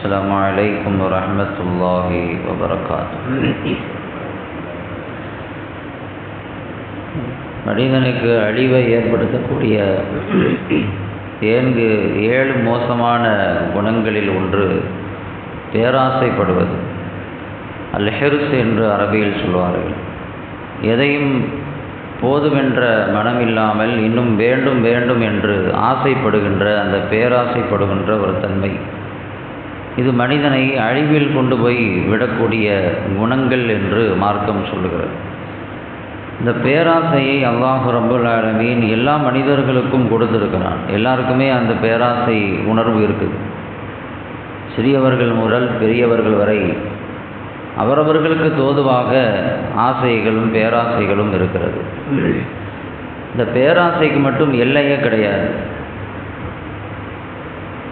السلام عليكم ورحمة الله وبركاته. மனிதனுக்கு அழிவை ஏற்படுத்தக்கூடிய 7 மோசமான குணங்களில் ஒன்று பேராசைப்படுவது. அல்-ஹிர்ஸ் என்று அரபியில் சொல்வார்கள். எதையும் போதுமென்ற மனமில்லாமல் இன்னும் வேண்டும் வேண்டும் என்று ஆசைப்படுகின்ற அந்த பேராசைப்படுகின்ற ஒரு தன்மை, இது மனிதனை அழிவில் கொண்டு போய் விடக்கூடிய குணங்கள் என்று மார்க்கம் சொல்லுகிறது. இந்த பேராசையை அல்லாஹ் ரப்புல் ஆலமீன் எல்லா மனிதர்களுக்கும் கொடுத்திருக்கிறான். எல்லாருக்குமே அந்த பேராசை உணர்வு இருக்குது. சிறியவர்கள் முதல் பெரியவர்கள் வரை அவரவர்களுக்கு தோதுவாக ஆசைகளும் பேராசைகளும் இருக்கிறது. இந்த பேராசைக்கு மட்டும் எல்லையே கிடையாது.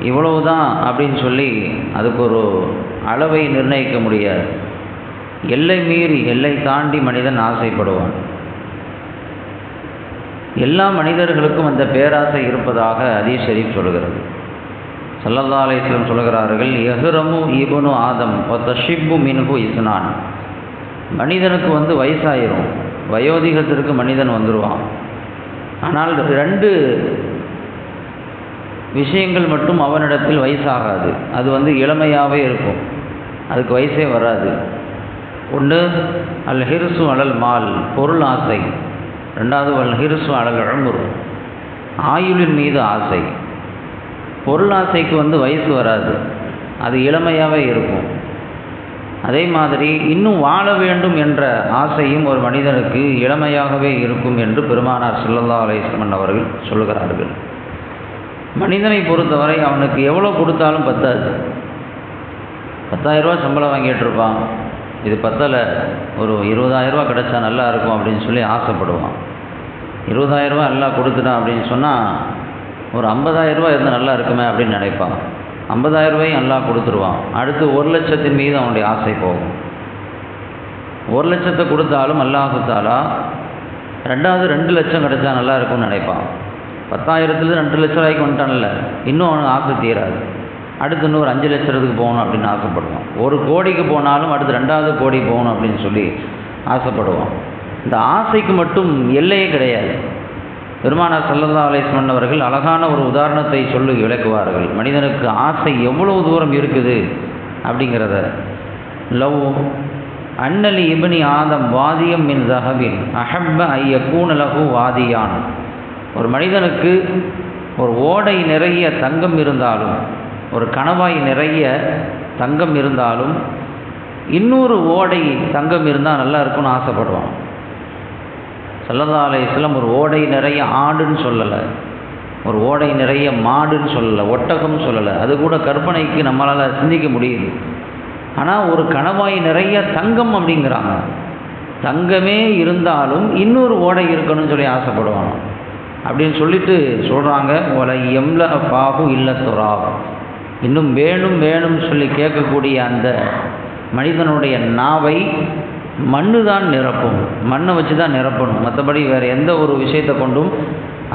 இவ்வளவுதான் அப்படின்னு சொல்லி அதுக்கு ஒரு அளவை நிர்ணயிக்க முடியாது. எல்லை மீறி எல்லை தாண்டி மனிதன் ஆசைப்படுவான். எல்லா மனிதர்களுக்கும் அந்த பேராசை இருப்பதாக ஹதீஸ் ஷரீஃப் சொல்கிறது. ஸல்லல்லாஹு அலைஹி வஸல்லம் சொல்கிறார்கள், யஹ்ரமு இப்னு ஆதம் வ தஷிப்பு மின்ஹு இஸ்னான். மனிதனுக்கு வயசாயிரும், வயோதிகத்திற்கு மனிதன் வந்துடுவான். ஆனால் 2 விஷயங்கள் மட்டும் அவனிடத்தில் வயசாகாது. அது இளமையாகவே இருக்கும், அதுக்கு வயசே வராது. ஒன்று அல்-ஹிர்சு அலல் மால், பொருள் ஆசை. 2வது அல்-ஹிர்சு அலல் உம்ர், ஆயுளின் மீது ஆசை. பொருள் ஆசைக்கு வயசு வராது, அது இளமையாகவே இருக்கும். அதே மாதிரி இன்னும் வாழ வேண்டும் என்ற ஆசையும் ஒரு மனிதனுக்கு இளமையாகவே இருக்கும் என்று பெருமானார் ஸல்லல்லாஹு அலைஹி வஸல்லம் அவர்கள் சொல்லுகிறார்கள். மனிதனை பொறுத்தவரை அவனுக்கு எவ்வளோ கொடுத்தாலும் பத்தாது. 10,000 ரூபா சம்பளம் வாங்கிட்டு இருப்பான், இது பத்தலை, ஒரு 20,000 ரூபா கிடைச்சா நல்லா இருக்கும் அப்படின்னு சொல்லி ஆசைப்படுவான். 20,000 ரூபா எல்லாம் கொடுத்துட்டான் அப்படின்னு சொன்னால் ஒரு 50,000 ரூபா இருந்தால் நல்லா இருக்குமே அப்படின்னு நினைப்பான். 50,000 ரூபாயும் நல்லா கொடுத்துருவான். அடுத்து 1,00,000 மீது அவனுடைய ஆசை போகும். 1,00,000 கொடுத்தாலும் அல்லாஹ் தஆலா 2வது 2,00,000 கிடைச்சா நல்லா இருக்கும்னு நினைப்பான். 10,000லேருந்து 2,00,000 ரூபாய்க்கு வந்துட்டான்ல, இன்னும் அவனுக்கு ஆசை தீராது. அடுத்து இன்னொரு 5,00,000க்கு போகணும் அப்படின்னு ஆசைப்படுவான். 1 கோடிக்கு போனாலும் அடுத்து 2வது கோடி போகணும் அப்படின்னு சொல்லி ஆசைப்படுவான். இந்த ஆசைக்கு மட்டும் எல்லையே கிடையாது. பெருமானார் ஸல்லல்லாஹு அலைஹி வஸல்லம் அவர்கள் அழகான ஒரு உதாரணத்தை சொல்லி விளக்குவார்கள். மனிதனுக்கு ஆசை எவ்வளவு தூரம் இருக்குது அப்படிங்கிறத. லவ் அன்னலி இப்னி ஆதம் வாதியம் மின் ஸஹபின் அஹப்ப ஐயக்கூன லஹு வாதியான். ஒரு மனிதனுக்கு ஒரு ஓடை நிறைய தங்கம் இருந்தாலும், ஒரு கணவாய் நிறைய தங்கம் இருந்தாலும், இன்னொரு ஓடை தங்கம் இருந்தால் நல்லா இருக்கும்னு ஆசைப்படுவான். ஸல்லல்லாஹு அலைஹி வஸல்லம் ஒரு ஓடை நிறைய ஆடுன்னு சொல்லலை, ஒரு ஓடை நிறைய மாடுன்னு சொல்லலை, ஒட்டகம் சொல்லலை. அது கூட கற்பனைக்கு நம்மளால் சிந்திக்க முடியுது. ஆனால் ஒரு கணவாய் நிறைய தங்கம் அப்படிங்கிறாங்க. தங்கமே இருந்தாலும் இன்னொரு ஓடை இருக்கணும்னு சொல்லி ஆசைப்படுவாங்க. அப்படின்னு சொல்லிட்டு சொல்கிறாங்க, ஒலை எம்ல பாகு இல்லை துராப். இன்னும் வேணும் வேணும் சொல்லி கேட்கக்கூடிய அந்த மனிதனுடைய நாவை மண்ணு தான் நிரப்பும். மண்ணை வச்சு தான் நிரப்பணும், மற்றபடி வேறு எந்த ஒரு விஷயத்தை கொண்டும்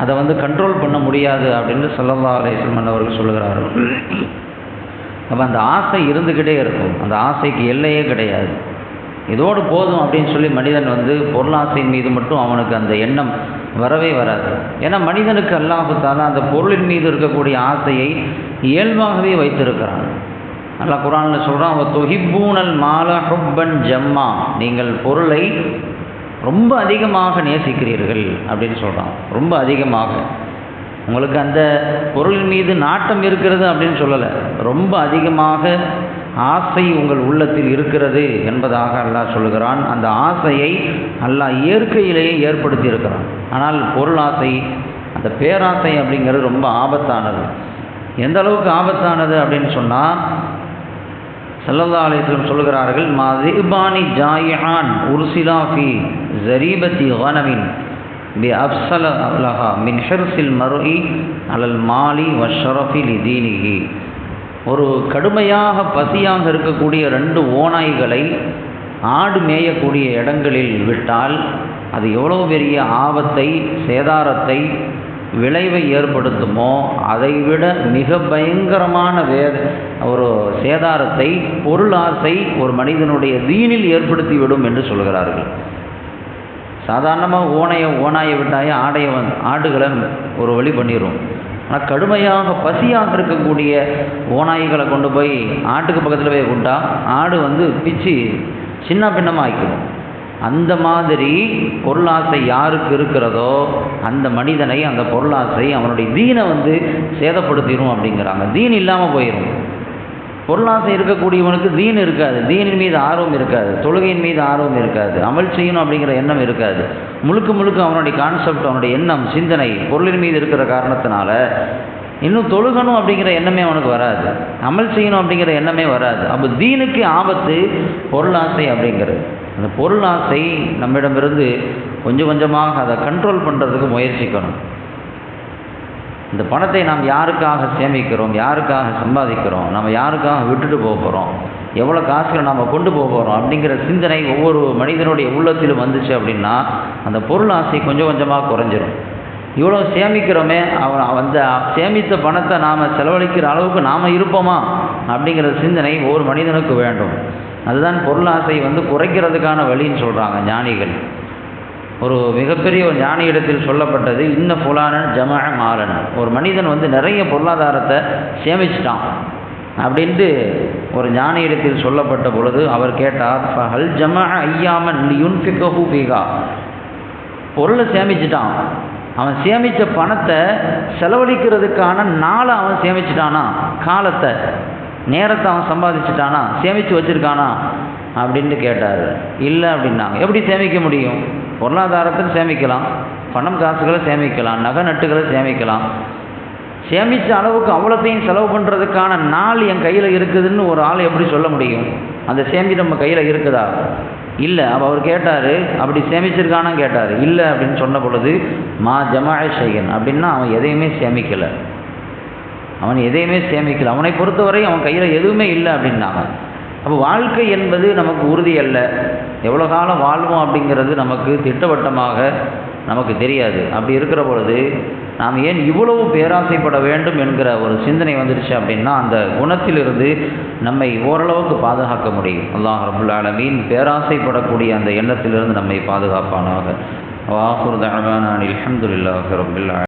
அதை கண்ட்ரோல் பண்ண முடியாது அப்படின்னு ஸல்லல்லாஹு அலைஹி வஸல்லம் அவர்கள் சொல்லுகிறார்கள். அப்போ அந்த ஆசை இருந்துக்கிட்டே இருக்கும், அந்த ஆசைக்கு எல்லையே கிடையாது. இதோடு போதும் அப்படின்னு சொல்லி மனிதன் பொருளாசையின் மீது மட்டும் அவனுக்கு அந்த எண்ணம் வரவே வராது. ஏன்னா மனிதனுக்கு அல்லாஹ் தஆலா அந்த பொருளின் மீது இருக்கக்கூடிய ஆசையை இயல்பாகவே வைத்திருக்கிறான். அல்லாஹ் குர்ஆனில் சொல்கிறான், வ துஹிப்பூனல் மால ஹுப்பன் ஜம்மா. நீங்கள் பொருளை ரொம்ப அதிகமாக நேசிக்கிறீர்கள் அப்படின்னு சொல்கிறான். ரொம்ப அதிகமாக உங்களுக்கு அந்த பொருளின் மீது நாட்டம் இருக்கிறது அப்படின்னு சொல்லலை, ரொம்ப அதிகமாக ஆசை உங்கள் உள்ளத்தில் இருக்கிறது என்பதாக அல்லாஹ் சொல்லுகிறான். அந்த ஆசையை அல்லாஹ் இயற்கையிலேயே ஏற்படுத்தி இருக்கிறான். ஆனால் பொருள் ஆசை, அந்த பேராசை அப்படிங்கிறது ரொம்ப ஆபத்தானது. எந்த அளவுக்கு ஆபத்தானது அப்படின்னு சொன்னால், ஸல்லல்லாஹு அலைஹி வஸல்லம் சொல்கிறார்கள், மாதிபானி ஜாயிஹான் உர்சிலா ஃபி ஸரீபத்தி கனமின் பி அப்ஸல லஹா மின் ஹிர்ஸில் மர்இ அலல் மாலி வஷ்ஷரஃபி லிதீனிஹி. ஒரு கடுமையாக பசியாக இருக்கக்கூடிய 2 ஓநாய்களை ஆடு மேயக்கூடிய இடங்களில் விட்டால் அது எவ்வளோ பெரிய ஆபத்தை, சேதாரத்தை விளைவை ஏற்படுத்துமோ அதைவிட மிக பயங்கரமான ஒரு சேதாரத்தை பொருளாசை ஒரு மனிதனுடைய தீனில் ஏற்படுத்திவிடும் என்று சொல்கிறார்கள். சாதாரணமாக ஓனாயை விட்டாயே ஆடுகளை ஒரு வழி பண்ணிடும். ஆனால் கடுமையாக பசியாக இருக்கக்கூடிய ஓநாய்களை கொண்டு போய் ஆட்டுக்கு பக்கத்தில் போய் விட்டா ஆடு பிச்சு சின்ன பின்னமாக ஆக்கிடும். அந்த மாதிரி பொருளாசை யாருக்கு இருக்கிறதோ அந்த மனிதனை அந்த பொருளாசை அவனுடைய தீனை சேதப்படுத்திடும் அப்படிங்கிறாங்க. தீன் இல்லாமல் போயிடும். பொருளாசை இருக்கக்கூடியவனுக்கு தீன் இருக்காது, தீனின் மீது ஆர்வம் இருக்காது, தொழுகையின் மீது ஆர்வம் இருக்காது, அமல் செய்யணும் அப்படிங்கிற எண்ணம் இருக்காது. முழுக்க அவனுடைய கான்செப்ட், அவனுடைய எண்ணம், சிந்தனை பொருளின் மீது இருக்கிற காரணத்தினால இன்னும் தொழுகணும் அப்படிங்கிற எண்ணமே அவனுக்கு வராது, அமல் செய்யணும் அப்படிங்கிற எண்ணமே வராது. அப்போ தீனுக்கு ஆபத்து பொருளாசை அப்படிங்கிறது. அந்த பொருளாசை நம்மிடமிருந்து கொஞ்சம் கொஞ்சமாக அதை கண்ட்ரோல் பண்ணுறதுக்கு முயற்சிக்கணும். இந்த பணத்தை நாம் யாருக்காக சேமிக்கிறோம், யாருக்காக சம்பாதிக்கிறோம், நம்ம யாருக்காக விட்டுட்டு போக போகிறோம், எவ்வளோ காசுகளை நாம் கொண்டு போக போகிறோம் அப்படிங்கிற சிந்தனை ஒவ்வொரு மனிதனுடைய உள்ளத்திலும் வந்துச்சு அப்படின்னா அந்த பொருளாசை கொஞ்சம் கொஞ்சமாக குறைஞ்சிரும். இவ்வளோ சேமிக்கிறோமே, அந்த சேமித்த பணத்தை நாம் செலவழிக்கிற அளவுக்கு நாம் இருப்போமா அப்படிங்கிற சிந்தனை ஒவ்வொரு மனிதனுக்கு வேண்டும். அதுதான் பொருளாசை குறைக்கிறதுக்கான வழின்னு சொல்கிறாங்க ஞானிகள். ஒரு மிகப்பெரிய ஒரு ஞானி இடத்தில் சொல்லப்பட்டது, இன்ன புலானன் ஜமா மாலன். ஒரு மனிதன் நிறைய பொருளாதாரத்தை சேமிச்சிட்டான் அப்படின்ட்டு ஒரு ஞானி இடத்தில் சொல்லப்பட்ட பொழுது அவர் கேட்டார், ஹல் ஜமா ஐயாமன் யுன்ஃபிகஹு ஃபீஹா. பொருளை சேமிச்சிட்டான், அவன் சேமித்த பணத்தை செலவழிக்கிறதுக்கான நாளை அவன் சேமிச்சிட்டானா, காலத்தை நேரத்தை அவன் சம்பாதிச்சிட்டானா, சேமித்து வச்சுருக்கானா அப்படின்ட்டு கேட்டார். இல்லை அப்படின்னாங்க. எப்படி சேமிக்க முடியும்? பொருளாதாரத்தில் சேமிக்கலாம், பணம் காசுகளை சேமிக்கலாம், நகை நட்டுகளை சேமிக்கலாம். சேமித்த அளவுக்கு அவ்வளோத்தையும் செலவு பண்ணுறதுக்கான நாள் என் கையில் இருக்குதுன்னு ஒரு ஆள் எப்படி சொல்ல முடியும்? அந்த சேமித்து நம்ம கையில் இருக்குதா? இல்லை. அப்போ அவர் கேட்டார், அப்படி சேமிச்சிருக்கானா கேட்டார். இல்லை அப்படின்னு சொன்ன பொழுது மா ஜமாஅ ஷையன் அப்படின்னா அவன் எதையுமே சேமிக்கலை, அவனை பொறுத்தவரை அவன் கையில் எதுவுமே இல்லை அப்படின்னாங்க. அப்போ வாழ்க்கை என்பது நமக்கு உறுதி அல்ல, எவ்வளோ காலம் வாழ்வோம் அப்படிங்கிறது நமக்கு திட்டவட்டமாக நமக்கு தெரியாது. அப்படி இருக்கிற பொழுது நாம் ஏன் இவ்வளவு பேராசைப்பட வேண்டும் என்கிற ஒரு சிந்தனை வந்துடுச்சு அப்படின்னா அந்த குணத்திலிருந்து நம்மை ஓரளவுக்கு பாதுகாக்க முடியும். அல்லாஹ் ரப்புல் ஆலமீன் பேராசைப்படக்கூடிய அந்த எண்ணத்திலிருந்து நம்மை பாதுகாப்பானாக. வாஹிரு தஅவானா அல்ஹம்துலில்லாஹி ரப்பில் ஆலமீன்.